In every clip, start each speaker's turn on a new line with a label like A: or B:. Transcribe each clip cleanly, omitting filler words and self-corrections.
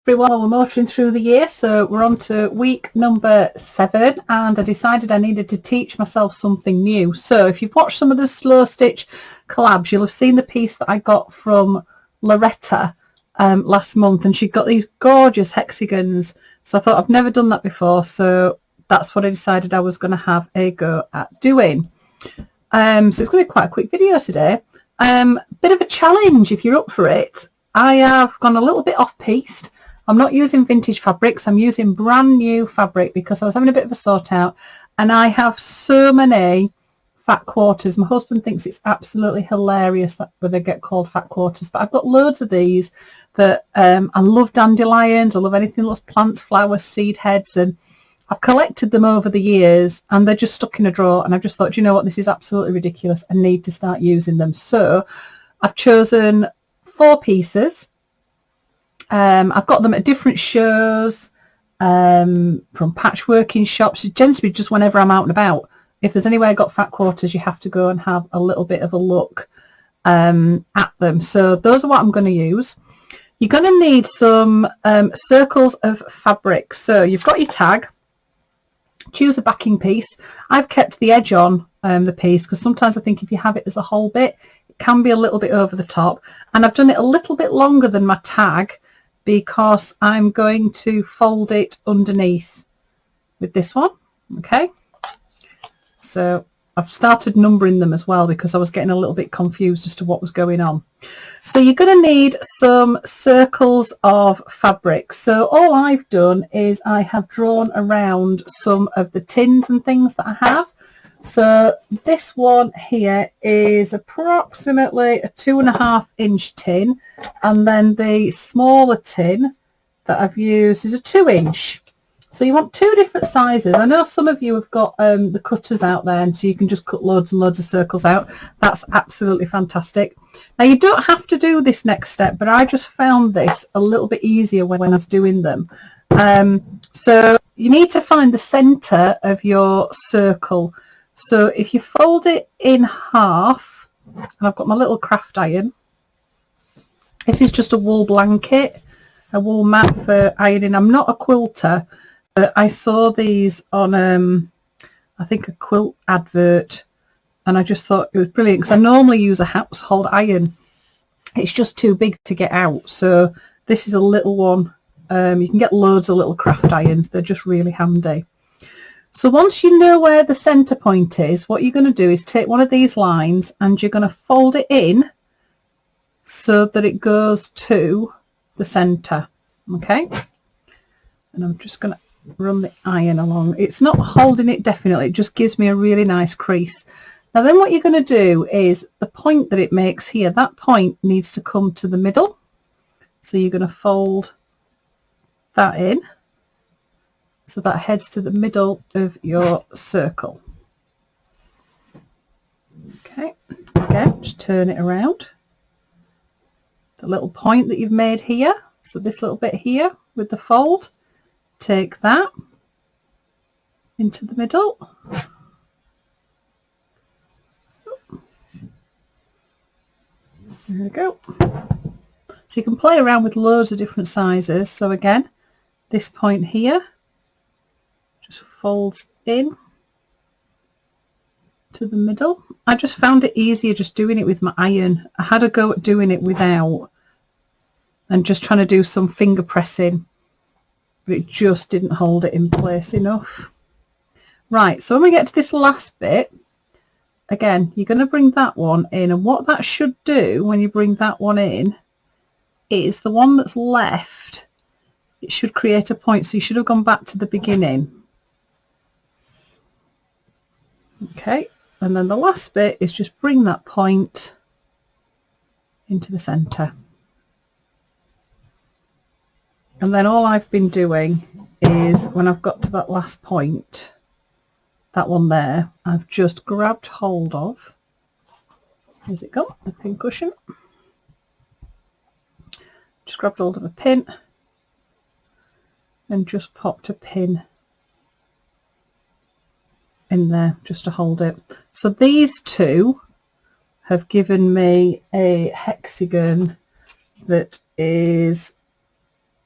A: Everyone, we're motoring through the year, so we're on to week number 7, and I decided I needed to teach myself something new. So if you've watched some of the slow stitch collabs, you'll have seen the piece that I got from Lauretta last month, and she got these gorgeous hexagons. So I thought, I've never done that before, so that's what I decided I was going to have a go at doing. So it's going to be quite a quick video today. Bit of a challenge if you're up for it. I have gone a little bit off piste. I'm not using vintage fabrics, I'm using brand new fabric because I was having a bit of a sort out, and I have so many fat quarters. My husband thinks it's absolutely hilarious that they get called fat quarters, but I've got loads of these that I love dandelions, I love anything that looks plants, flowers, seed heads, and I've collected them over the years and they're just stuck in a drawer, and I've just thought, you know what, this is absolutely ridiculous, I need to start using them. So I've chosen 4 pieces. I've got them at different shows, from patchworking shops. It tends to be just whenever I'm out and about. If there's anywhere got fat quarters, you have to go and have a little bit of a look at them. So those are what I'm going to use. You're going to need some circles of fabric. So you've got your tag. Choose a backing piece. I've kept the edge on the piece because sometimes I think if you have it as a whole bit, it can be a little bit over the top. And I've done it a little bit longer than my tag, because I'm going to fold it underneath with this one. Okay, so I've started numbering them as well because I was getting a little bit confused as to what was going on. So you're going to need some circles of fabric. So all I've done is I have drawn around some of the tins and things that I have. So this one here is approximately a 2.5 inch tin, and then the smaller tin that I've used is a 2 inch. So you want 2 different sizes. I know some of you have got the cutters out there, and so you can just cut loads and loads of circles out. That's absolutely fantastic. Now you don't have to do this next step, but I just found this a little bit easier when I was doing them. So you need to find the center of your circle. So if you fold it in half, and I've got my little craft iron, this is just a wool blanket, a wool mat for ironing. I'm not a quilter, but I saw these on I think a quilt advert, and I just thought it was brilliant because I normally use a household iron. It's just too big to get out, so this is a little one. You can get loads of little craft irons, they're just really handy. So once you know where the center point is, what you're going to do is take one of these lines and you're going to fold it in so that it goes to the center. Okay, and I'm just going to run the iron along. It's not holding it definitely, it just gives me a really nice crease. Now then what you're going to do is the point that it makes here, that point needs to come to the middle. So you're going to fold that in so that heads to the middle of your circle. Okay, again, just turn it around. The little point that you've made here, so this little bit here with the fold, take that into the middle. There we go. So you can play around with loads of different sizes. So again, this point here just folds in to the middle. I just found it easier just doing it with my iron. I had a go at doing it without and just trying to do some finger pressing, but it just didn't hold it in place enough. Right, so when we get to this last bit, again, you're going to bring that one in, and what that should do when you bring that one in is the one that's left, it should create a point, so you should have gone back to the beginning. Okay, and then the last bit is just bring that point into the center. And then all I've been doing is when I've got to that last point, that one there, I've just grabbed hold of, where's it gone, a pin cushion, just grabbed hold of a pin and just popped a pin in there just to hold it. So these two have given me a hexagon that is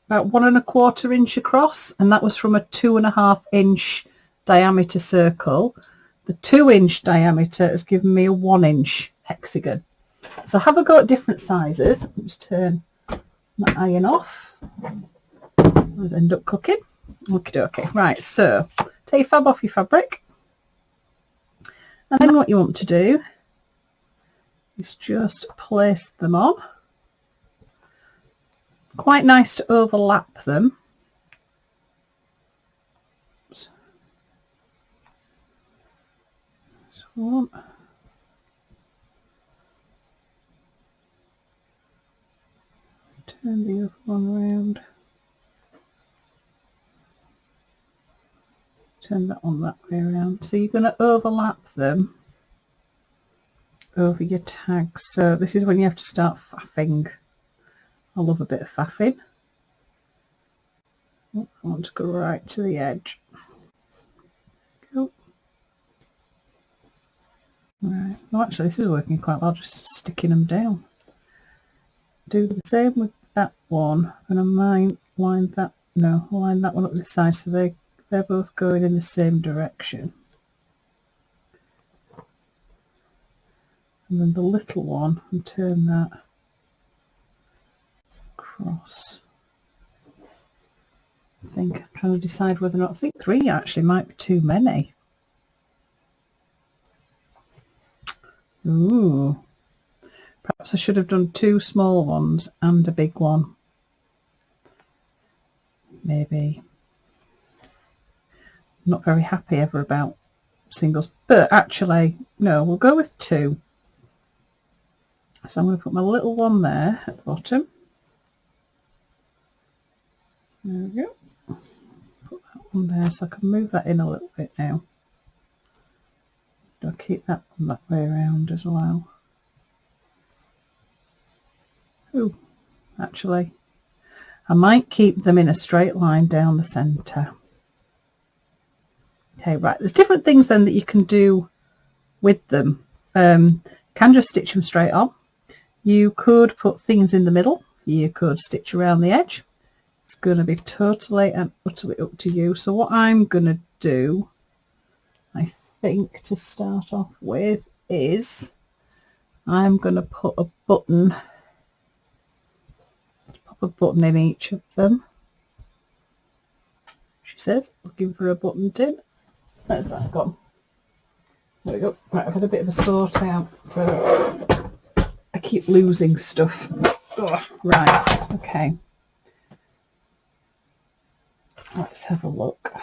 A: about 1¼ inch across, and that was from a 2.5 inch diameter circle. The 2-inch diameter has given me a 1-inch hexagon. So have a go at different sizes. Just turn my iron off. I'll end up cooking. Okay, right, so take your fab off your fabric, and then what you want to do is just place them on. Quite nice to overlap them. This one. Turn the other one around. Turn that one that way around. So you're going to overlap them over your tags. So this is when you have to start faffing. I love a bit of faffing. Oh, I want to go right to the edge. Go. Right. Oh, actually, this is working quite well. Just sticking them down. Do the same with that one, and I might line that. No, I'll line that one up this side so they're both going in the same direction. And then the little one, and turn that across. I'm trying to decide whether or not, I think 3 actually might be too many. Ooh. Perhaps I should have done 2 small ones and a big one. Maybe. I'm not very happy ever about singles, but actually, no, we'll go with 2. So I'm going to put my little one there at the bottom. There we go. Put that one there so I can move that in a little bit now. I'll keep that one that way around as well. Oh, actually, I might keep them in a straight line down the centre. Okay, right, there's different things then that you can do with them. Can just stitch them straight on. You could put things in the middle. You could stitch around the edge. It's going to be totally and utterly up to you. So what I'm going to do, I think, to start off with is I'm going to put a button, pop a button in each of them. She says, looking for a button tin. Where's that gone? There we go. Right, I've had a bit of a sort out, so I keep losing stuff. Oh, right, okay. Let's have a look.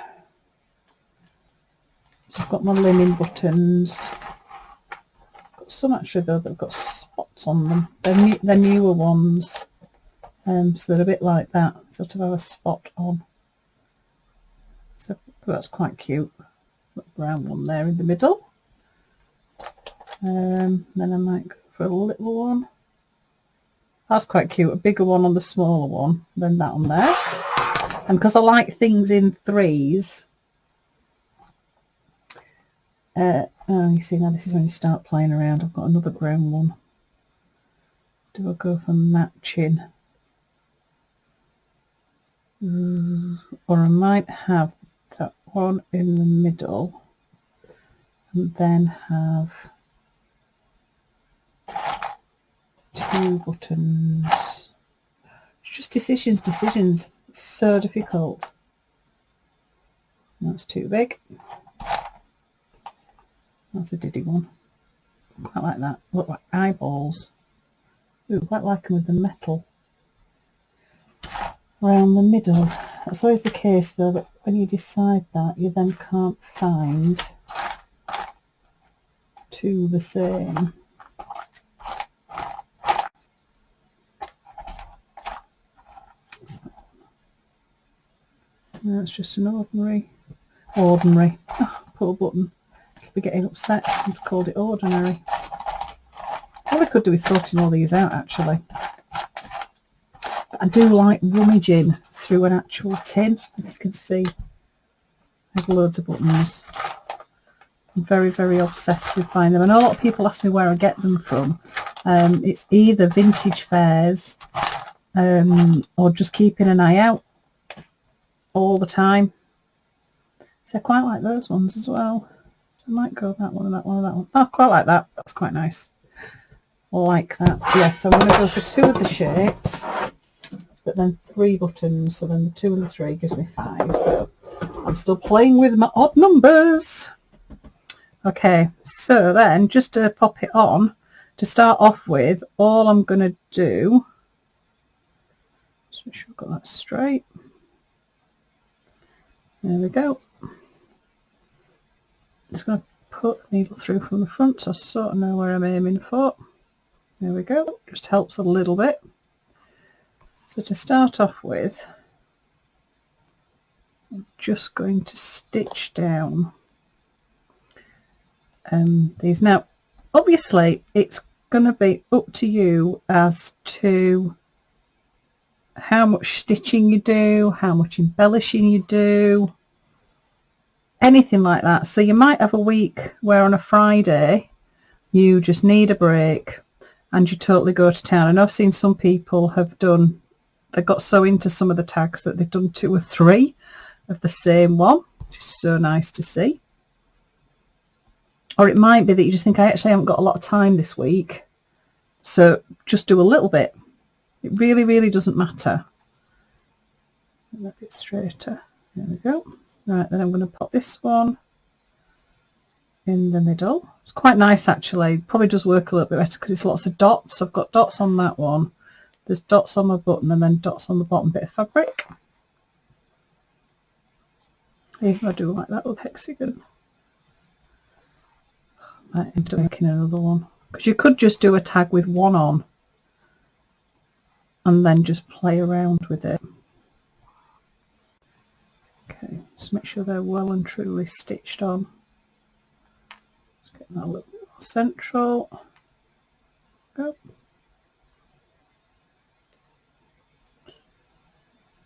A: So I've got my linen buttons. Got some actually though that have got spots on them. They're newer ones, so they're a bit like that. Sort of have a spot on. So that's quite cute. Got a brown one there in the middle. Then I might go for a little one. That's quite cute. A bigger one on the smaller one. Then that on there. And because I like things in 3s, oh, you see now this is when you start playing around. I've got another brown one. Do I go for matching? Or I might have that one in the middle and then have 2 buttons. It's just decisions. It's so difficult. That's too big. That's a diddy one. Quite like that. Look like eyeballs. Ooh, quite like them with the metal around the middle. That's always the case though, that when you decide that, you then can't find 2 the same. That's just an ordinary. Oh, poor button. I'll be getting upset. I've called it ordinary. All I could do is sorting all these out actually. But I do like rummaging through an actual tin. As you can see, I have loads of buttons. I'm very, very obsessed with finding them. I know a lot of people ask me where I get them from. It's either vintage fairs or just keeping an eye out all the time. So I quite like those ones as well. So I might go that one and that one and that one. Oh, quite like that. That's quite nice. Like that. Yes, so I'm going to go for 2 of the shapes, but then 3 buttons. So then the 2 and the 3 gives me 5. So I'm still playing with my odd numbers. Okay, so then just to pop it on, to start off with, all I'm going to do, just make sure I've got that straight. There we go. Just going to put the needle through from the front so I sort of know where I'm aiming for. There we go, just helps a little bit. So to start off with, I'm just going to stitch down these. Now, obviously, it's going to be up to you as to how much stitching you do, how much embellishing you do, anything like that. So you might have a week where on a Friday you just need a break and you totally go to town. And I've seen some people have done, they got so into some of the tags that they've done 2 or 3 of the same one, which is so nice to see. Or it might be that you just think, I actually haven't got a lot of time this week, so just do a little bit. It really, really doesn't matter. A bit straighter. There we go. Right, then I'm going to pop this one in the middle. It's quite nice actually. Probably does work a little bit better because it's lots of dots. I've got dots on that one. There's dots on my button and then dots on the bottom bit of fabric. Even I do like that with hexagon. I might end up making another one. Because you could just do a tag with 1 on and then just play around with it. Okay, just make sure they're well and truly stitched on. Just get that a little bit more central. Go.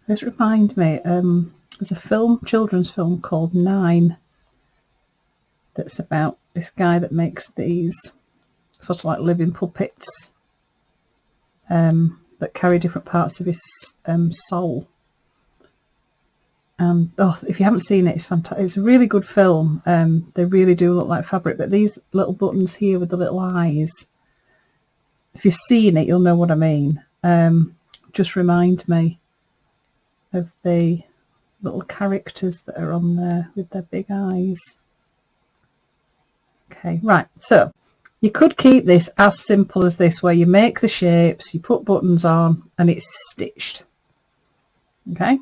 A: This reminds me, there's a film, children's film called 9, that's about this guy that makes these sort of like living puppets that carry different parts of his soul. And oh, if you haven't seen it, it's fantastic. It's a really good film. They really do look like fabric, but these little buttons here with the little eyes, if you've seen it, you'll know what I mean. Just remind me of the little characters that are on there with their big eyes. Okay, right, so you could keep this as simple as this, where you make the shapes, you put buttons on, and it's stitched. Okay,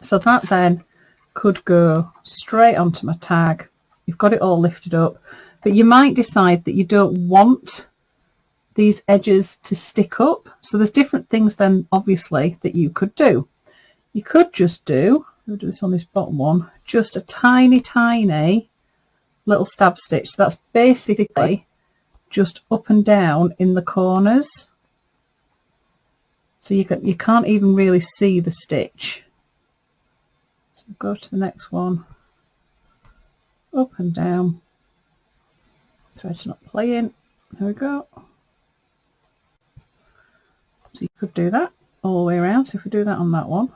A: so that then could go straight onto my tag. You've got it all lifted up, but you might decide that you don't want these edges to stick up. So there's different things then, obviously, that you could do. You could just do, we'll do this on this bottom one, just a tiny little stab stitch. So that's basically just up and down in the corners. So you can't even really see the stitch. So go to the next one, up and down, thread's not playing, there we go. So you could do that all the way around. So if we do that on that one,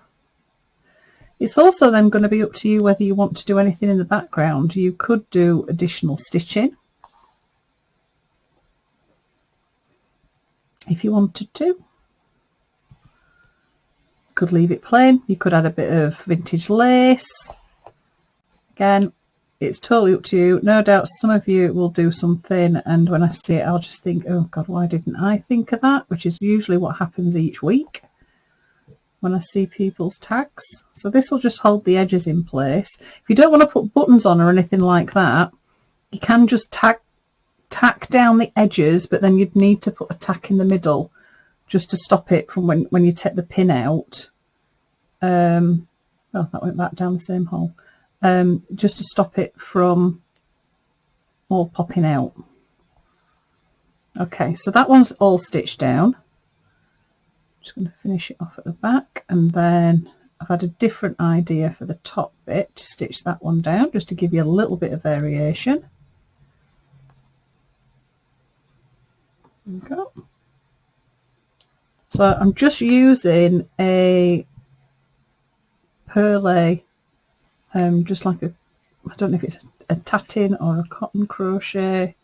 A: it's also then going to be up to you whether you want to do anything in the background. You could do additional stitching if you wanted to. Could leave it plain. You could add a bit of vintage lace. Again, it's totally up to you. No doubt some of you will do something, and when I see it, I'll just think, oh God, why didn't I think of that? Which is usually what happens each week when I see people's tags. So this will just hold the edges in place. If you don't want to put buttons on or anything like that, you can just tack down the edges, but then you'd need to put a tack in the middle just to stop it from when you take the pin out. Oh, that went back down the same hole. Just to stop it from all popping out. Okay, so that one's all stitched down. Just going to finish it off at the back, and then I've had a different idea for the top bit to stitch that one down just to give you a little bit of variation. There we go. So I'm just using a perlé, just like I don't know if it's a tatting or a cotton crochet.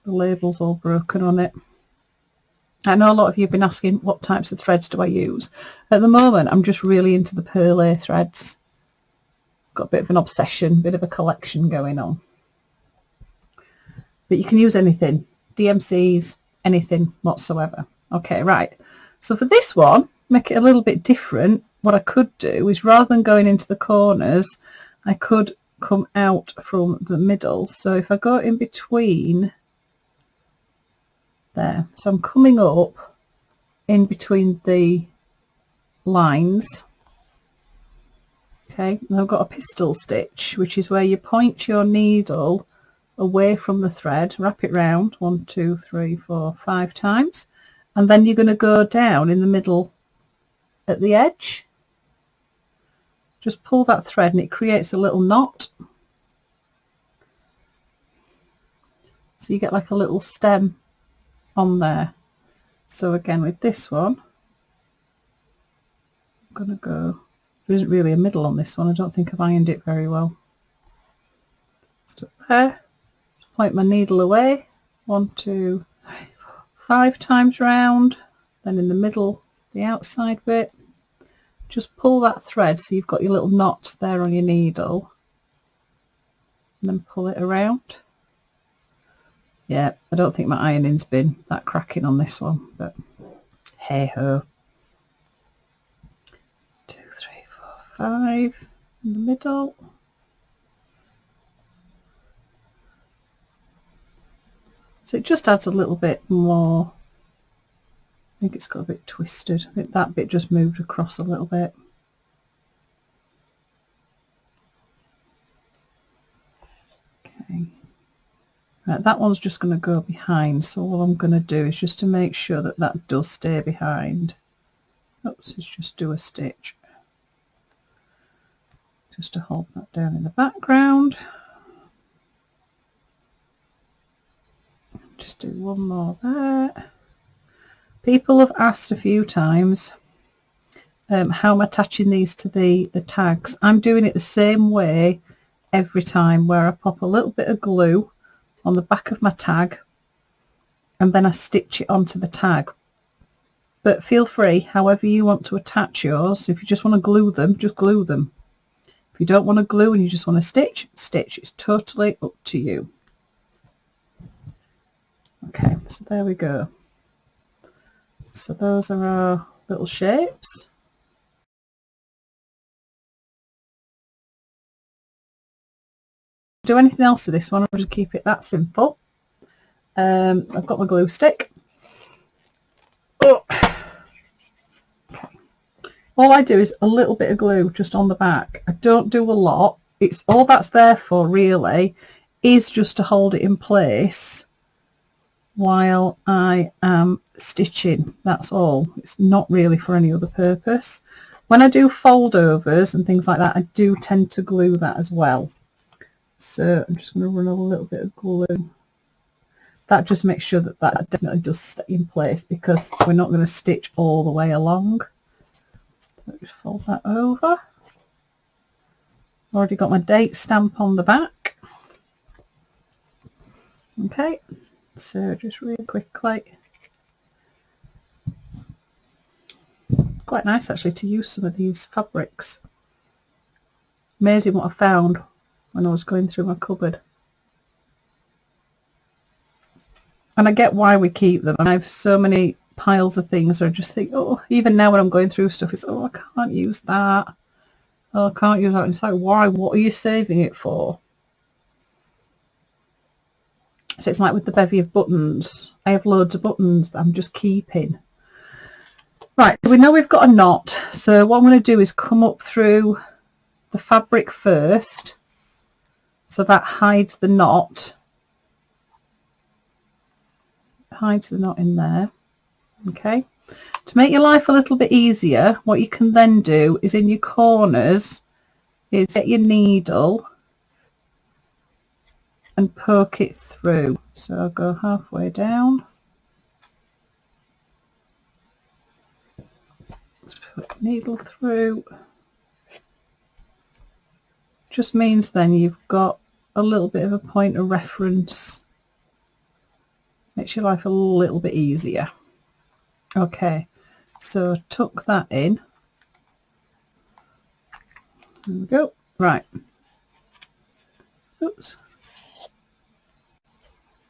A: The label's all broken on it. I know a lot of you have been asking what types of threads do I use. At the moment I'm just really into the perlé threads. Got a bit of an obsession, bit of a collection going on. But you can use anything, DMCs, anything whatsoever. Okay, right. So for this one, make it a little bit different. What I could do is, rather than going into the corners, I could come out from the middle. So if I go in between there, so I'm coming up in between the lines. Okay, and I've got a pistol stitch, which is where you point your needle away from the thread, wrap it round 1, 2, 3, 4, 5 times, and then you're going to go down in the middle at the edge. Just pull that thread and it creates a little knot. So you get like a little stem on there. So again with this one, I'm going to go, there isn't really a middle on this one. I don't think I've ironed it very well. Just up there. Point my needle away 1, 2, 3, 4, 5 times round, then in the middle, the outside bit, just pull that thread so you've got your little knot there on your needle, and then pull it around. Yeah, I don't think my ironing's been that cracking on this one, but hey ho. 2, 3, 4, 5 in the middle. So it just adds a little bit more. I think it's got a bit twisted. I think that bit just moved across a little bit. Okay. Right, that one's just going to go behind. So all I'm going to do is just to make sure that that does stay behind. Oops, let's just do a stitch. Just to hold that down in the background. Just do one more there. People have asked a few times how I'm attaching these to the tags. I'm doing it the same way every time, where I pop a little bit of glue on the back of my tag and then I stitch it onto the tag. But feel free, however you want to attach yours. If you just want to glue them, just glue them. If you don't want to glue and you just want to stitch, stitch. It's totally up to you. Okay, so there we go. So those are our little shapes. Do anything else to this one, I'll just keep it that simple. I've got my glue stick. Oh. Okay. All I do is a little bit of glue just on the back. I don't do a lot. It's all that's there for really is just to hold it in place while I am stitching. That's all. It's not really for any other purpose. When I do fold overs and things like that, I do tend to glue that as well. So I'm just going to run a little bit of glue. That just makes sure that that definitely does stay in place, because we're not going to stitch all the way along. So just fold that over. Already got my date stamp on the back. Okay, so just really quickly. Quite nice actually to use some of these fabrics. Amazing what I found when I was going through my cupboard. And I get why we keep them. I have so many piles of things where I just think, oh, even now when I'm going through stuff, it's, oh, I can't use that. Oh, I can't use that. And it's like, why? What are you saving it for? So it's like with the bevy of buttons. I have loads of buttons that I'm just keeping. Right, so we know we've got a knot. So what I'm going to do is come up through the fabric first. So that hides the knot. Hides the knot in there. Okay. To make your life a little bit easier, what you can then do is in your corners is get your needle and poke it through. So I'll go halfway down. Let's put needle through. Just means then you've got a little bit of a point of reference. Makes your life a little bit easier. Okay, so tuck that in. There we go. Right. Oops.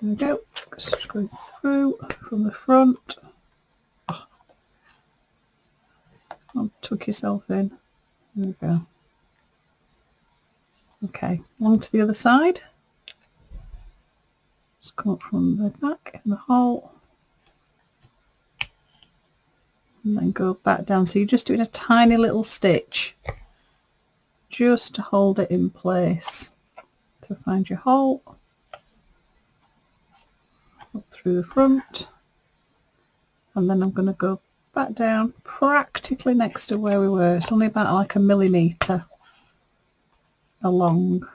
A: There we go. Screw through from the front. Oh, tuck yourself in. There we go. Okay, along to the other side. Just come up from the back in the hole. And then go back down. So you're just doing a tiny little stitch just to hold it in place. So find your hole. Up through the front. And then I'm going to go back down practically next to where we were. It's only about like a millimetre along.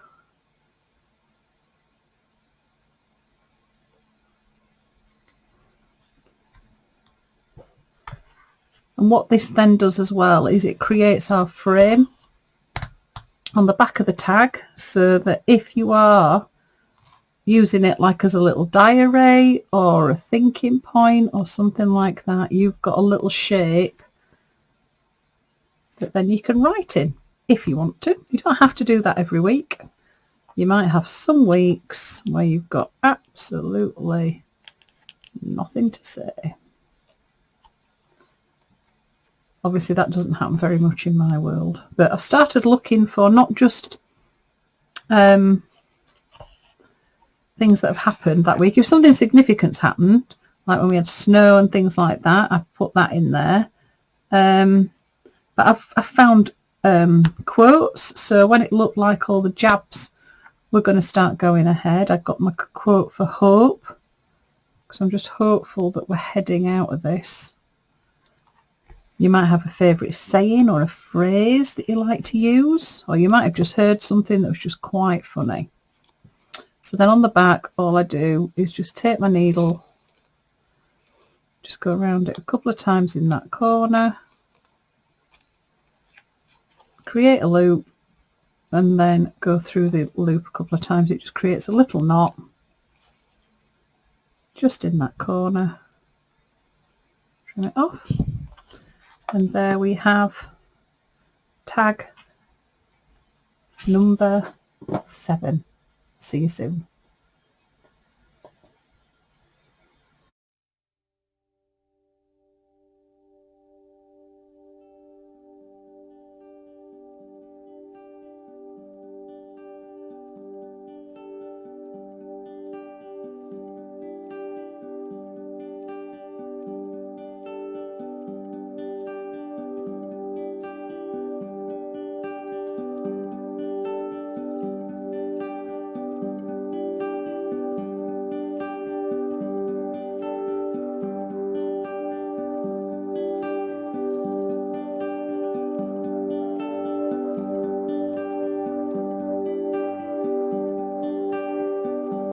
A: And what this then does as well is it creates our frame on the back of the tag, so that if you are using it like as a little diary or a thinking point or something like that, you've got a little shape that then you can write in if you want to. You don't have to do that every week. You might have some weeks where you've got absolutely nothing to say. Obviously that doesn't happen very much in my world, but I've started looking for not just things that have happened that week. If something significant's happened, like when we had snow and things like that, I've put that in there. But I've found quotes, so when it looked like all the jabs were going to start going ahead, I got my quote for hope, because I'm just hopeful that we're heading out of this. You might have a favourite saying or a phrase that you like to use, or you might have just heard something that was just quite funny. So then on the back, all I do is just take my needle, just go around it a couple of times in that corner, create a loop, and then go through the loop a couple of times. It just creates a little knot just in that corner. Trim it off. And there we have tag number 7. See you soon.